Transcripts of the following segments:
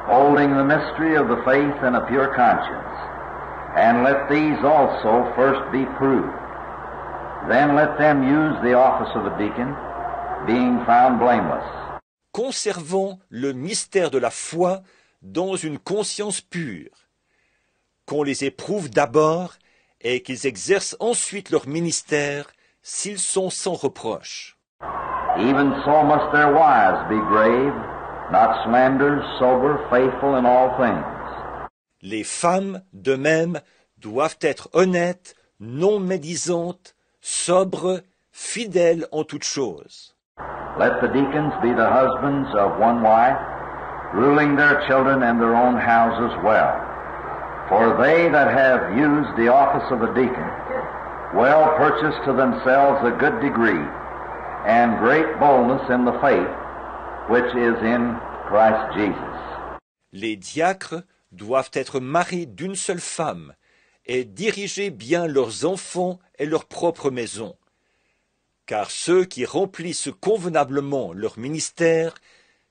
holding the mystery of the faith and a pure conscience. And let these also first be proved. Then let them use the office of a deacon, being found blameless. Conservant le mystère de la foi dans une conscience pure, qu'on les éprouve d'abord et qu'ils exercent ensuite leur ministère s'ils sont sans reproche. Even so must their wives be grave, not slanderers, sober, faithful in all things. Les femmes, de même, doivent être honnêtes, non médisantes, sobres, fidèles en toutes choses. Let the deacons be the husbands of one wife, ruling their children and their own houses well. For they that have used the office of a deacon well purchase to themselves a good degree and great boldness in the faith which is in Christ Jesus. Les diacres doivent être maris d'une seule femme et diriger bien leurs enfants et leur propre maison. Car ceux qui remplissent convenablement leur ministère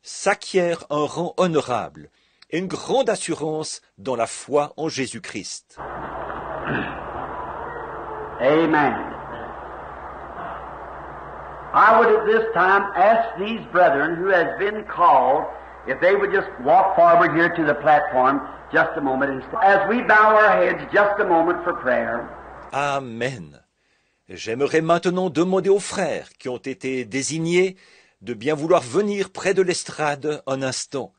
s'acquièrent un rang honorable et une grande assurance dans la foi en Jésus-Christ. Amen. I would at this time ask these brethren who has been called if they would just walk forward here to the platform just a moment as we bow our heads just a moment for prayer. Amen. J'aimerais maintenant demander aux frères qui ont été désignés de bien vouloir venir près de l'estrade un instant,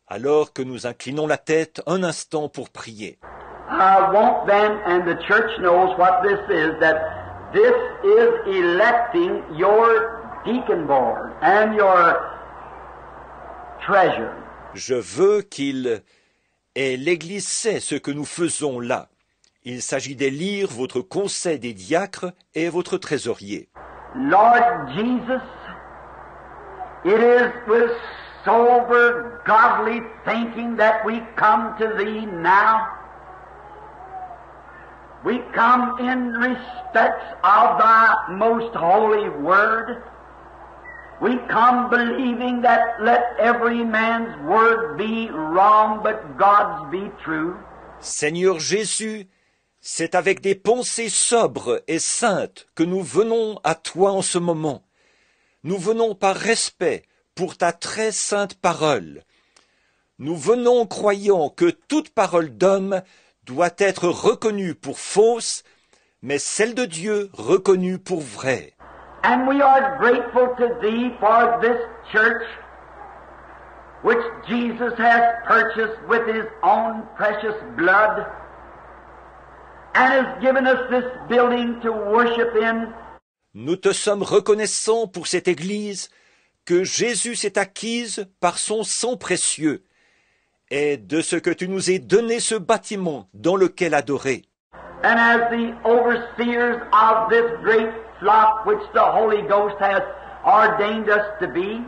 alors que nous inclinons la tête un instant pour prier. I want them, and the church knows what this is, that this is electing your deacon board and your treasure. Je veux qu'il et l'Église sait ce que nous faisons là. Il s'agit d'élire votre conseil des diacres et votre trésorier. Lord Jesus, it is with sober, godly thinking that we come to Thee now. We come in respects of Thy most holy word. We come believing that let every man's word be wrong, but God's be true. Seigneur Jésus, c'est avec des pensées sobres et saintes que nous venons à Toi en ce moment. Nous venons par respect pour Ta très sainte parole. Nous venons croyant que toute parole d'homme doit être reconnue pour fausse, mais celle de Dieu reconnue pour vraie. And we are grateful to Thee for this church which Jesus has purchased with His own precious blood and has given us this building to worship in. Nous te sommes reconnaissants pour cette Église que Jésus s'est acquise par son sang précieux et de ce que tu nous aies donné ce bâtiment dans lequel adorer. And as the overseers of this great flock which the Holy Ghost has ordained us to be,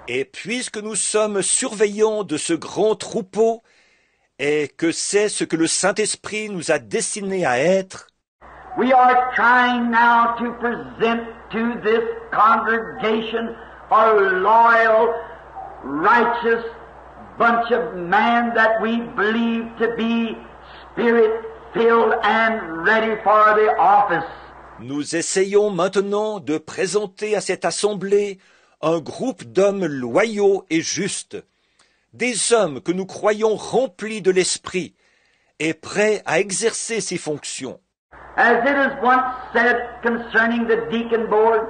et puisque nous sommes surveillants de ce grand troupeau et que c'est ce que le Saint-Esprit nous a destiné à être, we are trying now to present to this congregation a loyal, righteous bunch of men that we believe to be Spirit-filled and ready for the office. Nous essayons maintenant de présenter à cette assemblée un groupe d'hommes loyaux et justes, des hommes que nous croyons remplis de l'esprit et prêts à exercer ces fonctions. As it is once said concerning the deacon board,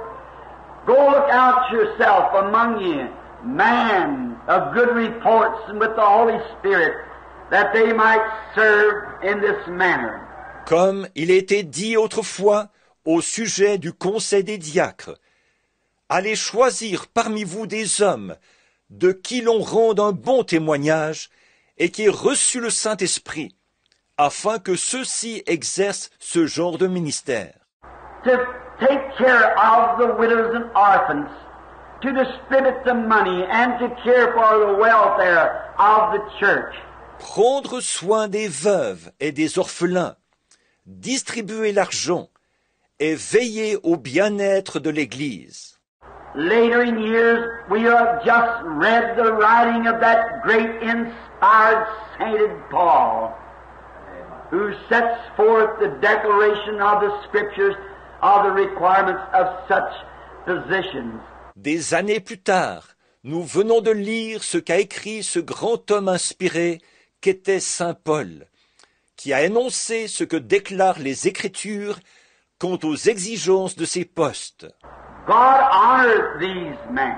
go look out yourself among you, man of good reports and with the Holy Spirit, that they might serve in this manner. Comme il a été dit autrefois au sujet du conseil des diacres, allez choisir parmi vous des hommes de qui l'on rende un bon témoignage et qui aient reçu le Saint-Esprit, afin que ceux-ci exercent ce genre de ministère. To take care of the widows and orphans, to distribute the money and to care for the welfare of the church. Prendre soin des veuves et des orphelins, distribuer l'argent et veiller au bien-être de l'Église. later in years, we have just read the writing of that great inspired sainted Paul, who sets forth the declaration of the Scriptures of the requirements of such positions. Des années plus tard, nous venons de lire ce qu'a écrit ce grand homme inspiré qu'était saint Paul, qui a énoncé ce que déclarent les Écritures quant aux exigences de ces postes. God honored these men.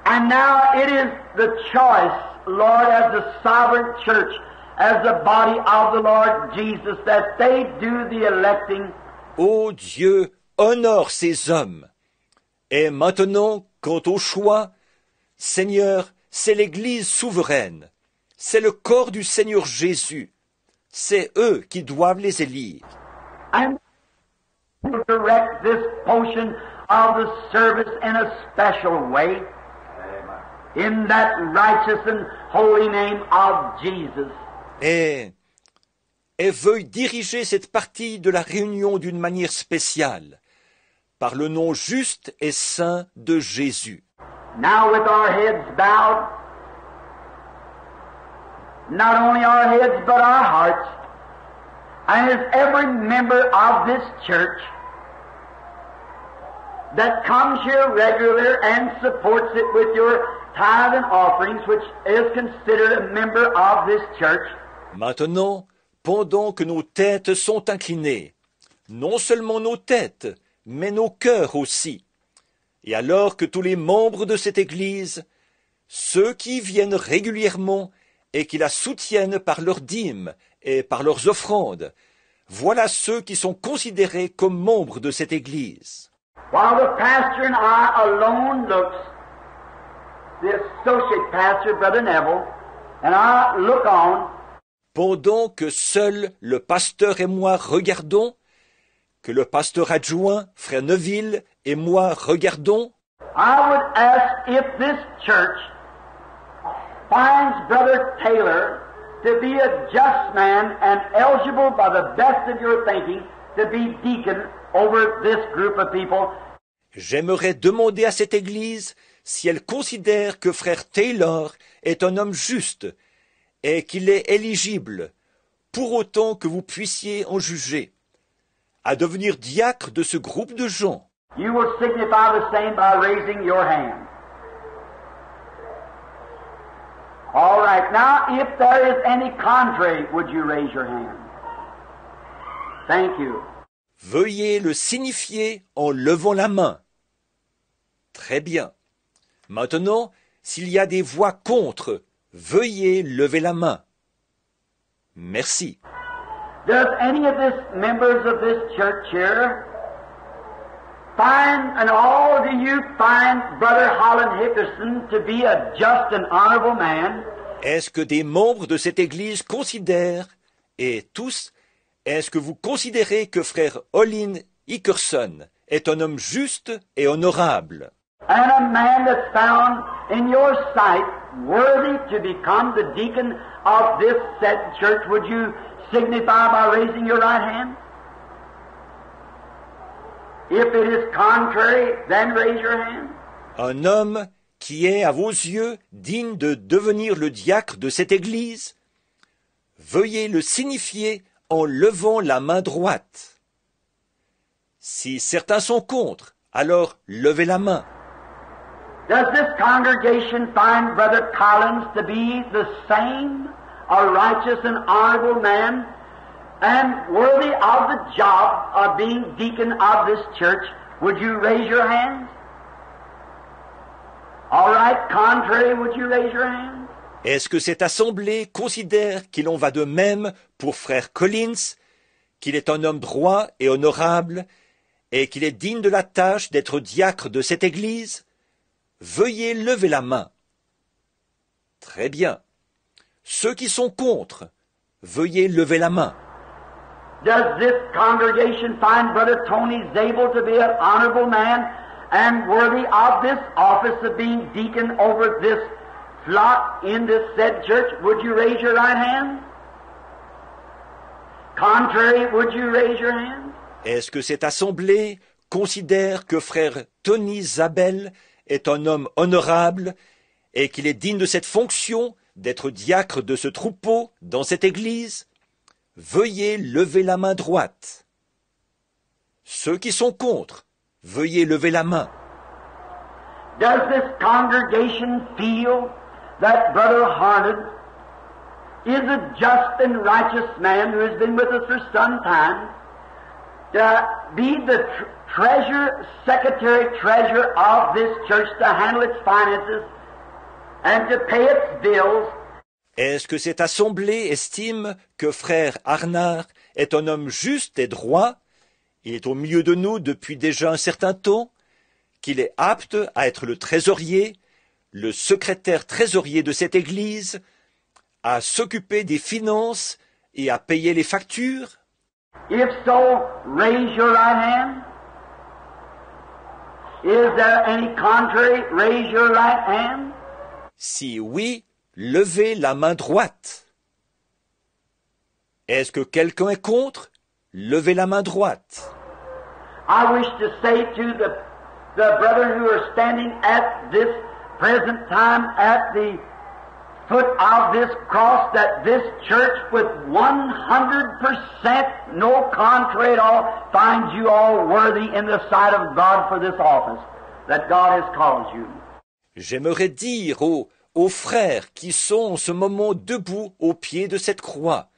And now it is the choice, Lord, as the sovereign church, as the body of the Lord Jesus, that they do the electing. Ô Dieu, honore ces hommes. Et maintenant, quant au choix, Seigneur, c'est l'Église souveraine, c'est le corps du Seigneur Jésus, c'est eux qui doivent les élire. And direct this portion of the service in a special way, in that righteous and holy name of Jesus. Et veuille diriger cette partie de la réunion d'une manière spéciale, par le nom juste et saint de Jésus. Now with our heads bowed, not only our heads but our hearts, and as every member of this church that comes here regularly and supports it with your tithe and offerings, which is considered a member of this church. Maintenant, pendant que nos têtes sont inclinées, non seulement nos têtes, mais nos cœurs aussi, et alors que tous les membres de cette Église, ceux qui viennent régulièrement et qui la soutiennent par leurs dîmes et par leurs offrandes, voilà ceux qui sont considérés comme membres de cette Église. While the pastor and I alone looks, the associate pastor, Brother Neville, and I look on, pendant que seul le pasteur et moi regardons, que le pasteur adjoint, frère Neville, et moi regardons, I would ask if this church finds Brother Taylor to be a just man and eligible by the best of your thinking to be deacon over this group of people. J'aimerais demander à cette Église si elle considère que frère Taylor est un homme juste et qu'il est éligible, pour autant que vous puissiez en juger, à devenir diacre de ce groupe de gens. You will signify the same by raising your hand. All right, now if there is any contrary, would you raise your hand? Thank you. Veuillez le signifier en levant la main. Très bien. Maintenant, s'il y a des voix contre, veuillez lever la main. Merci. Does any of this members of this church here find, and all do you find Brother Holland Hickerson to be a just and honorable man? Est-ce que des membres de cette Église considèrent, et tous, est-ce que vous considérez que frère Olin Hickerson est un homme juste et honorable? And a man that's found in your sight worthy to become the deacon of this said church, would you signify by raising your right hand? If it is contrary, then raise your hand. Un homme qui est à vos yeux digne de devenir le diacre de cette Église, veuillez le signifier en levant la main droite. Si certains sont contre, alors levez la main. Does this congregation find Brother Collins to be the same, a righteous and honorable man, and worthy of the job of being deacon of this church? Would you raise your hands? All right, contrary, would you raise your hands? Est-ce que cette assemblée considère qu'il en va de même pour frère Collins, qu'il est un homme droit et honorable, et qu'il est digne de la tâche d'être diacre de cette Église? Veuillez lever la main. Très bien. Ceux qui sont contre, veuillez lever la main. Does this congregation find Brother Tony Zabel to be an honorable man and worthy of this office of being deacon over this flock in this said church? Would you raise your right hand? Contrary, would you raise your hand? Est-ce que cette assemblée considère que frère Tony Zabel est un homme honorable et qu'il est digne de cette fonction d'être diacre de ce troupeau dans cette église, veuillez lever la main droite. Ceux qui sont contre, veuillez lever la main. Does this congregation feel that Brother Harned is a just and righteous man who has been with us for some time, to be the secretary-treasurer of this church, to handle its finances and to pay its bills? Est-ce que cette assemblée estime que frère Arnard est un homme juste et droit? Il est au milieu de nous depuis déjà un certain temps, qu'il est apte à être le trésorier, le secrétaire trésorier de cette église, à s'occuper des finances et à payer les factures? If so, raise your right hand. Is there any contrary? Raise your right hand. Si oui, levez la main droite. Est-ce que quelqu'un est contre? Levez la main droite. I wish to say to the brethren who are standing at this present time at the foot of this cross, that this church with 100% no contrary at all finds you all worthy in the sight of God for this office that God has called you. J'aimerais dire aux frères qui sont en ce moment debout au pied de cette croix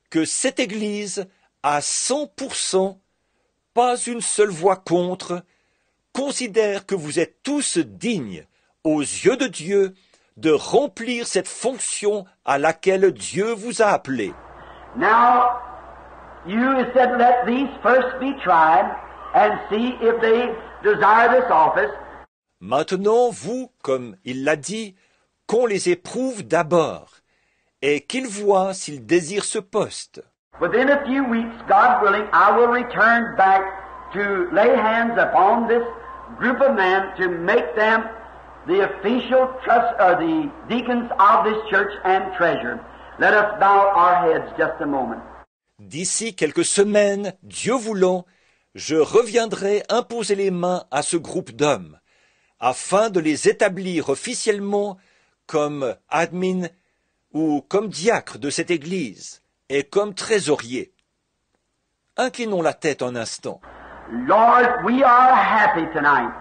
que cette Église, à 100%, pas une seule voix contre, considère que vous êtes tous dignes, aux yeux de Dieu, de remplir cette fonction à laquelle Dieu vous a appelé. Now, you said, let these first be tried and see if they desire this office. Maintenant, vous, comme il l'a dit, qu'on les éprouve d'abord, et qu'ils voient s'ils désirent ce poste. Within a few weeks, God willing, I will return back to lay hands upon this group of men to make them the official the deacons of this church and treasurer. Let us bow our heads just a moment. D'ici quelques semaines, Dieu voulant, je reviendrai imposer les mains à ce groupe d'hommes, afin de les établir officiellement comme admin ou comme diacre de cette église et comme trésorier. Inclinons la tête un instant. Lord, we are happy tonight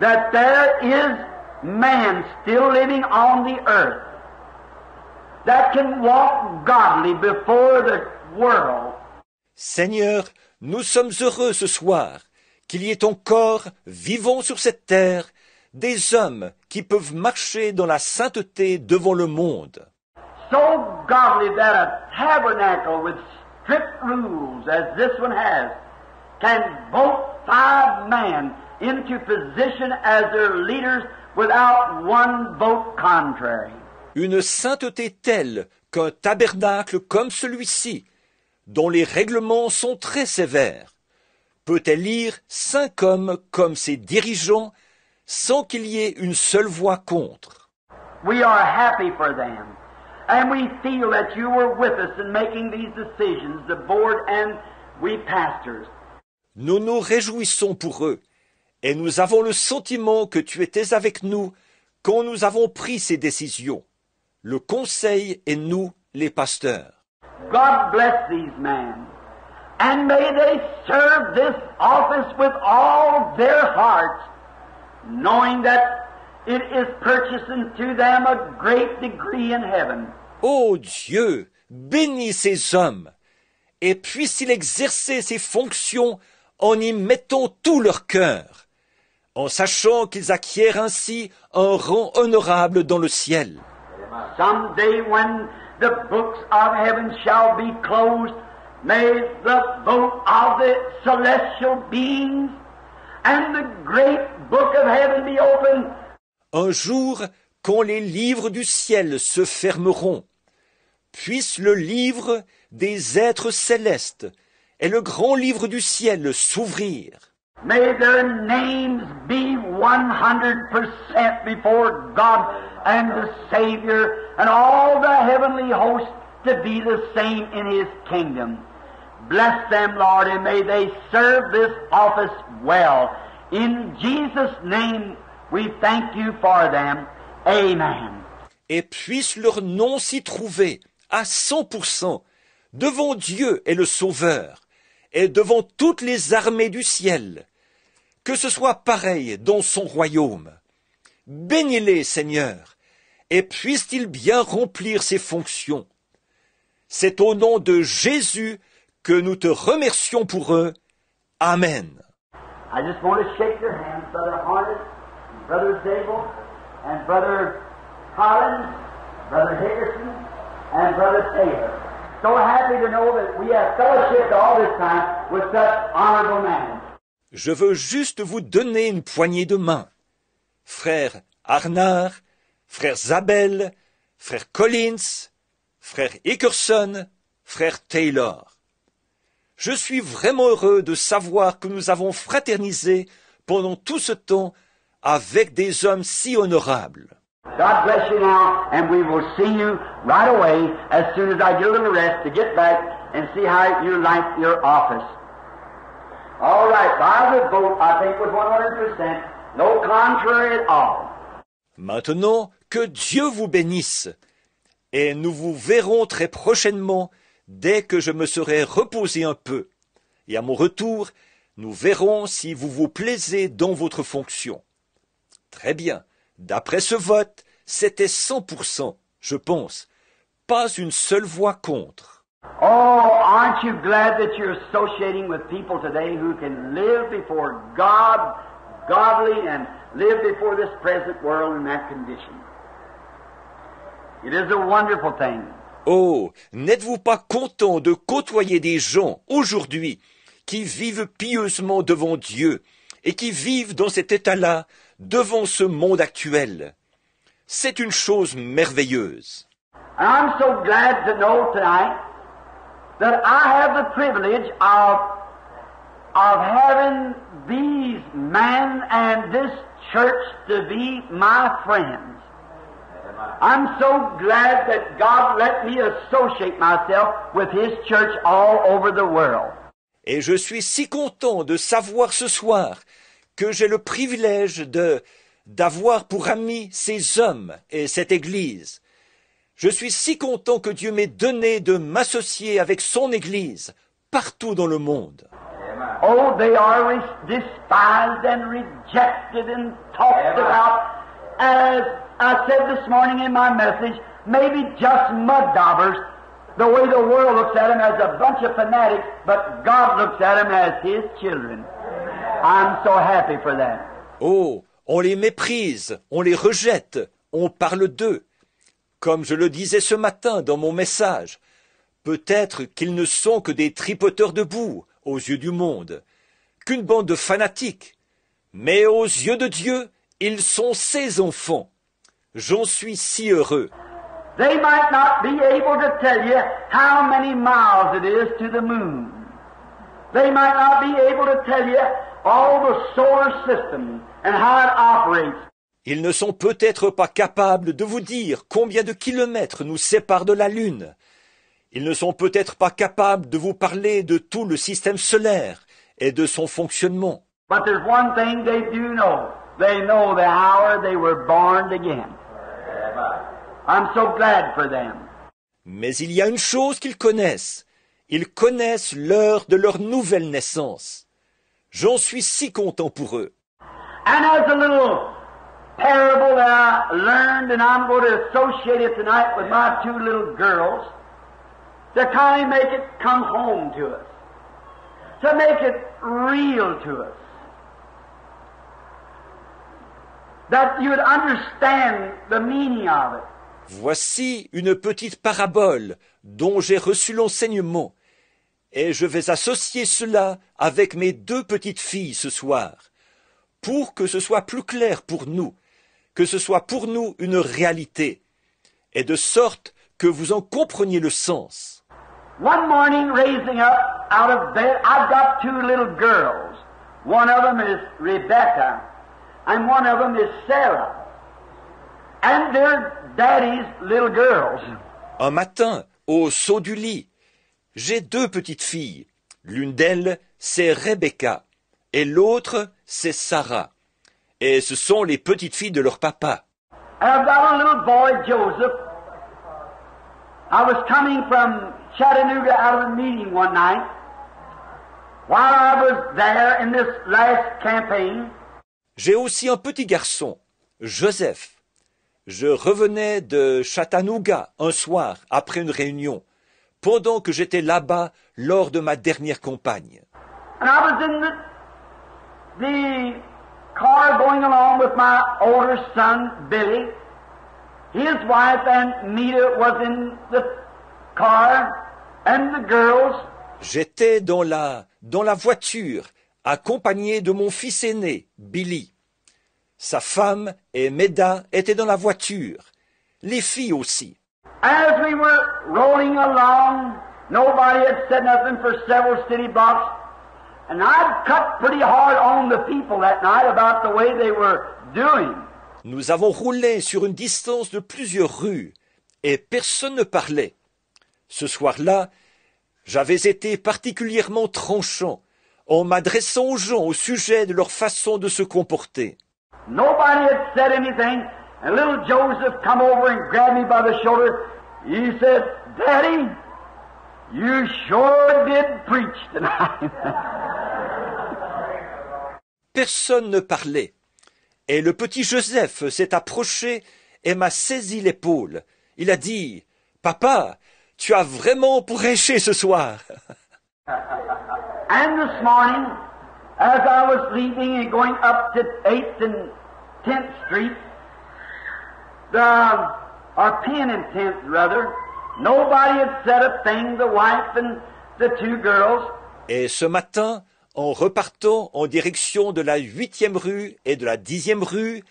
that there is man still living on the earth that can walk godly before the world. Seigneur, nous sommes heureux ce soir qu'il y ait encore, vivant sur cette terre, des hommes qui peuvent marcher dans la sainteté devant le monde. So godly that a tabernacle with strict rules as this one has can vote 5 men into position as their leaders without one vote contrary. Une sainteté telle qu'un tabernacle comme celui-ci, dont les règlements sont très sévères, peut élire 5 hommes comme ses dirigeants sans qu'il y ait une seule voix contre. We are happy for them, and we feel that you were with us in making these decisions, the board and we pastors. Nous nous réjouissons pour eux, et nous avons le sentiment que tu étais avec nous quand nous avons pris ces décisions, le conseil et nous, les pasteurs. God bless these men, and may they serve this office with all their hearts, knowing that it is purchasing to them a great degree in heaven. Ô Dieu, bénis ces hommes, et puisse-t-il exercer ces fonctions en y mettant tout leur cœur, en sachant qu'ils acquièrent ainsi un rang honorable dans le ciel. Someday when the books of heaven shall be closed, may the vote of the celestial beings and the great book of heaven be opened. Un jour, quand les livres du ciel se fermeront, puisse le livre des êtres célestes et le grand livre du ciel s'ouvrir. May their names be 100% before God and the Savior and all the heavenly hosts to be the same in His kingdom. Bless them, Lord, and may they serve this office well. In Jesus' name, we thank you for them. Amen. Et puisse leur nom s'y trouver à 100% devant Dieu et le Sauveur et devant toutes les armées du ciel. Que ce soit pareil dans son royaume. Bénis-les, Seigneur, et puisse-t-il bien remplir ses fonctions. C'est au nom de Jésus que nous te remercions pour eux. Amen. I just want to shake your hands, Brother Harnett, Brother Zabel, and Brother Collins, Brother Hickerson, and Brother Taylor. So happy to know that we have fellowshiped all this time with such honorable men. Je veux juste vous donner une poignée de main. Frère Arnard, frère Zabel, frère Collins, frère Hickerson, frère Taylor. Je suis vraiment heureux de savoir que nous avons fraternisé pendant tout ce temps avec des hommes si honorables. God bless you now, and we will see you right away as soon as I get a little rest to get back and see how you like your office. All right, by the vote, I think was 100%, no contrary at all. Maintenant, que Dieu vous bénisse, et nous vous verrons très prochainement dès que je me serai reposé un peu. Et à mon retour, nous verrons si vous vous plaisez dans votre fonction. Très bien. D'après ce vote, c'était 100%, je pense. Pas une seule voix contre. Oh, aren't you glad that you're associating with people today who can live before God, godly, and live before this present world in that condition? It is a wonderful thing. Oh, n'êtes-vous pas content de côtoyer des gens aujourd'hui qui vivent pieusement devant Dieu et qui vivent dans cet état-là devant ce monde actuel? C'est une chose merveilleuse. And I'm so glad to know tonight that I have the privilege of having these men and this church to be my friends. I'm so glad that God let me associate myself with His church all over the world. Et je suis si content de savoir ce soir que j'ai le privilège d'avoir pour amis ces hommes et cette Église. Je suis si content que Dieu m'ait donné de m'associer avec son Église partout dans le monde. Oh, they are despised and rejected and talked about, as I said this morning in my message, maybe just mud daubers, the way the world looks at them as a bunch of fanatics, but God looks at them as His children. I'm so happy for that. Oh, on les méprise, on les rejette, on parle d'eux. Comme je le disais ce matin dans mon message, peut-être qu'ils ne sont que des tripoteurs de boue aux yeux du monde, qu'une bande de fanatiques, mais aux yeux de Dieu, ils sont ses enfants. J'en suis si heureux. They might not be able to tell you how many miles it is to the moon. They might not be able to tell you all the solar system and how it operates. Ils ne sont peut-être pas capables de vous dire combien de kilomètres nous séparent de la Lune. Ils ne sont peut-être pas capables de vous parler de tout le système solaire et de son fonctionnement. But there's one thing they do know. They know the hour they were born again. I'm so glad for them. Mais il y a une chose qu'ils connaissent. Ils connaissent l'heure de leur nouvelle naissance. J'en suis si content pour eux. And as a little parable that I learned, and I'm going to associate it tonight with my two little girls, to kind of make it come home to us, to make it real to us, that you would understand the meaning of it. Voici une petite parabole dont j'ai reçu l'enseignement, et je vais associer cela avec mes deux petites filles ce soir, pour que ce soit plus clair pour nous, que ce soit pour nous une réalité, et de sorte que vous en compreniez le sens. One morning, raising up out of bed, I've got two little girls. One of them is Rebecca, and one of them is Sarah. And they're Daddy's little girls. Un matin, au saut du lit, j'ai deux petites filles. L'une d'elles, c'est Rebecca, et l'autre, c'est Sarah. Et ce sont les petites filles de leur papa. And I've got a little boy, Joseph. I was coming from Chattanooga out of a meeting one night. While I was there in this last campaign, J'ai aussi un petit garçon, Joseph. Je revenais de Chattanooga un soir après une réunion, pendant que j'étais là-bas lors de ma dernière campagne. and I was in the car going along with my older son, Billy. His wife and Mita was in the car, and the girls. J'étais dans la voiture, accompagné de mon fils aîné, Billy. Sa femme et Meda étaient dans la voiture. Les filles aussi. As we were rolling along, nobody had said nothing for several city blocks, and I'd cut pretty hard on the people that night about the way they were doing. Nous avons roulé sur une distance de plusieurs rues, et personne ne parlait. Ce soir-là, j'avais été particulièrement tranchant en m'adressant aux gens au sujet de leur façon de se comporter. Nobody had said anything, and little Joseph come over and grabbed me by the shoulder. He said, "Daddy, you sure did preach tonight." Personne ne parlait. Et le petit Joseph s'est approché et m'a saisi l'épaule. Il a dit, « Papa, tu as vraiment prêché ce soir. » And this morning, as I was leaving and going up to 8th and 10th Street, or 10th and 10th rather, nobody had said a thing, the wife and the two girls. Et ce matin, en repartant en direction de la 8e rue et de la 10e rue,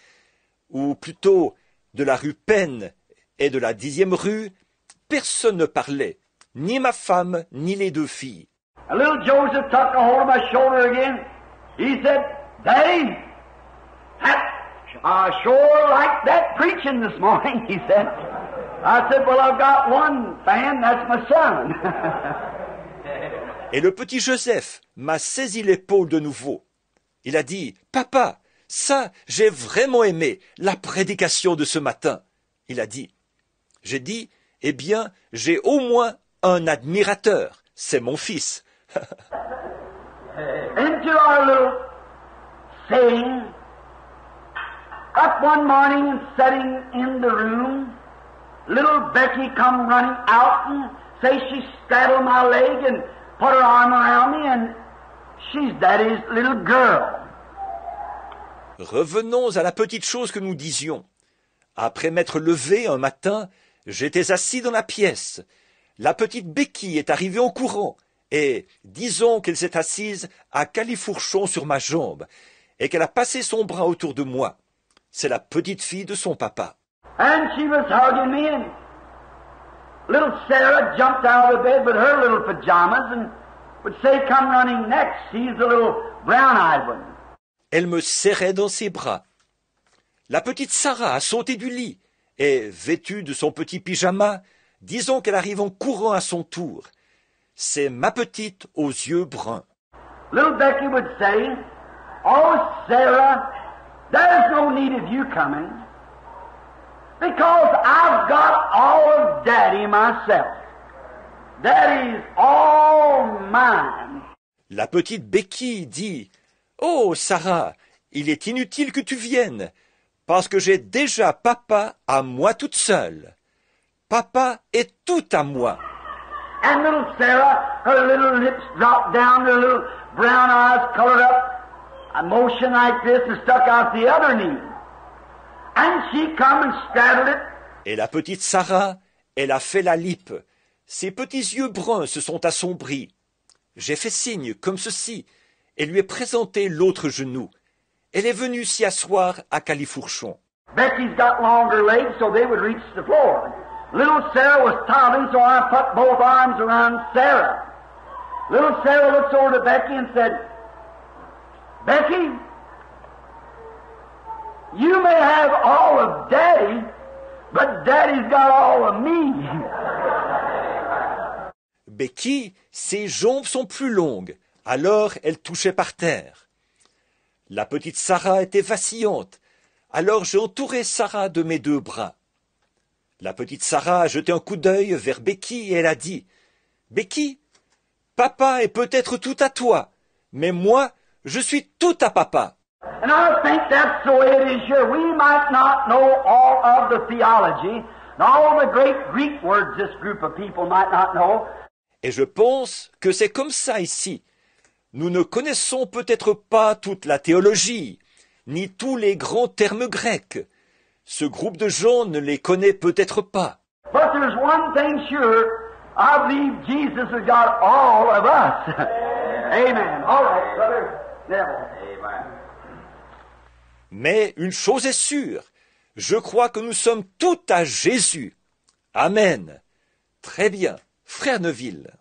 ou plutôt de la rue Penn et de la 10e rue, personne ne parlait, ni ma femme, ni les deux filles. And little Joseph took a hold of my shoulder again. He said, "Daddy, I sure like that preaching this morning," he said. I said, "Well, I've got one fan, that's my son." Et le petit Joseph m'a saisi l'épaule de nouveau. Il a dit, « Papa, ça, j'ai vraiment aimé la prédication de ce matin. » Il a dit. J'ai dit, « Eh bien, j'ai au moins un admirateur, c'est mon fils. » Into our little saying, up one morning and sitting in the room, little Becky come running out and say she straddled my leg and put her arm around me, and she's Daddy's little girl. Revenons à la petite chose que nous disions. Après m'être levé un matin, j'étais assis dans la pièce. La petite Becky est arrivée en courant, et disons qu'elle s'est assise à califourchon sur ma jambe, et qu'elle a passé son bras autour de moi. C'est la petite fille de son papa. And she was hugging me, and little Sarah jumped out of bed with her little pajamas and would say, "Come running next." She's the little brown-eyed one. Elle me serrait dans ses bras. La petite Sarah a sauté du lit, et, vêtue de son petit pyjama, disons qu'elle arrive en courant à son tour. C'est ma petite aux yeux bruns. Little Becky would say, "Oh, Sarah, there's no need of you coming, because I've got all of Daddy myself. Daddy's all mine." La petite Becky dit, « Oh, Sarah, il est inutile que tu viennes, parce que j'ai déjà papa à moi toute seule. Papa est tout à moi. » And little Sarah, her little lips dropped down, her little brown eyes colored up, a motion like this and stuck out the other knee. And she come and straddled it. Et la petite Sarah, elle a fait la lippe. Ses petits yeux bruns se sont assombris. J'ai fait signe comme ceci, et lui ai présenté l'autre genou. Elle est venue s'y asseoir à califourchon. Becky's got longer legs so they would reach the floor. Little Sarah was toddling, so I put both arms around Sarah. Little Sarah looks over to Becky and said, "Becky, you may have all of Daddy, but Daddy's got all of me." Becky, ses jambes sont plus longues, alors elle touchait par terre. La petite Sarah était vacillante, alors j'ai entouré Sarah de mes 2 bras. La petite Sarah a jeté un coup d'œil vers Becky et elle a dit « Becky, papa est peut-être tout à toi, mais moi, je suis tout à papa. » And I think that's the way it is here. We might not know all of the theology, and all the great Greek words this group of people might not know. Et je pense que c'est comme ça ici. Nous ne connaissons peut-être pas toute la théologie, ni tous les grands termes grecs. Ce groupe de gens ne les connaît peut-être pas. But there's one thing sure, I believe Jesus has got all of us. Amen. All right, brother Neville. Amen. Mais une chose est sûre, je crois que nous sommes tout à Jésus. Amen. Très bien, frère Neville.